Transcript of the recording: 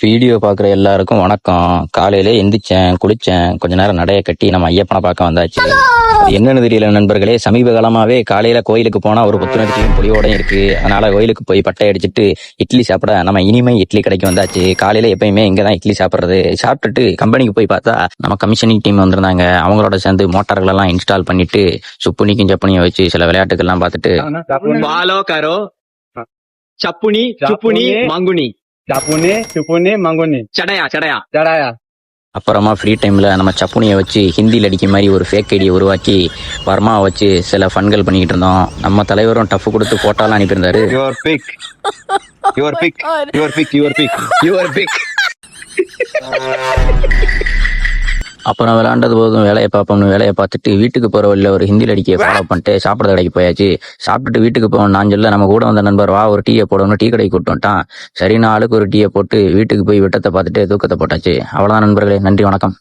Video பார்க்குற எல்லாருக்கும் வணக்கம். காலையில எந்திரிச்சேன், குளிச்சேன், கொஞ்ச நேரம் நடைய கட்டி நம்ம ஐயப்பனை பார்க்க வந்தாச்சு. அது என்னன்னு தெரியல நண்பர்களே, சமீப காலமாவே காலையில கோயிலுக்கு போனா ஒரு புத்துணர்ச்சியும் பொலிவோடையும் இருக்கு. அதனால கோயிலுக்கு போய் பட்டை அடிச்சுட்டு இட்லி சாப்பிட நம்ம இனிமே இட்லி கடைக்கு வந்தாச்சு. காலையில எப்பயுமே இங்கதான் இட்லி சாப்பிடுறது. சாப்பிட்டுட்டு கம்பெனிக்கு போய் பார்த்தா நம்ம கமிஷனிங் டீம் வந்திருந்தாங்க. அவங்களோட சேர்ந்து மோட்டார்கள் எல்லாம் இன்ஸ்டால் பண்ணிட்டு சுப்புனிக்கும் சப்புனியும் வச்சு சில விளையாட்டுகள்லாம் பார்த்துட்டு ஃபாலோ கரோ சப்புனி சுப்புனி மங்குனி चपुनी मंगुनी சடையா சடையா चढ़ाया। அப்புறமா ஃப்ரீ டைம்ல நம்ம சப்புனியை வச்சு ஹிந்தியில் அடிக்க மாதிரி ஒரு ஃபேக் ஐடியை உருவாக்கி வர்மாவை வச்சு சில ஃபன்கள் பண்ணிக்கிட்டு இருந்தோம். நம்ம தலைவரும் டஃப் கொடுத்து போட்டாலாம் அனுப்பியிருந்தாரு. யுவர் பிக் அப்புறம் விளையாண்டது போதும் வேலையை பார்ப்போம்னு வேலையை பார்த்துட்டு வீட்டுக்கு போற வழியில ஒரு ஹிந்தியில் அடிக்க ஃபாலோ பண்ணிட்டு சாப்பிட கடைக்கு போயாச்சு. சாப்பிட்டுட்டு வீட்டுக்கு போவோம். நான் சொல்ல நம்ம கூட வந்த நண்பர் வா ஒரு டீயை போடணும்னு டீ கடைக்கு கூப்பிட்டு வந்துட்டான். சரி, 4 ஆளுக்கு ஒரு டீயை போட்டு வீட்டுக்கு போய் விட்டத்தை பார்த்துட்டு தூக்கத்தை போட்டாச்சு. அவ்வளவுதான் நண்பர்களே, நன்றி, வணக்கம்.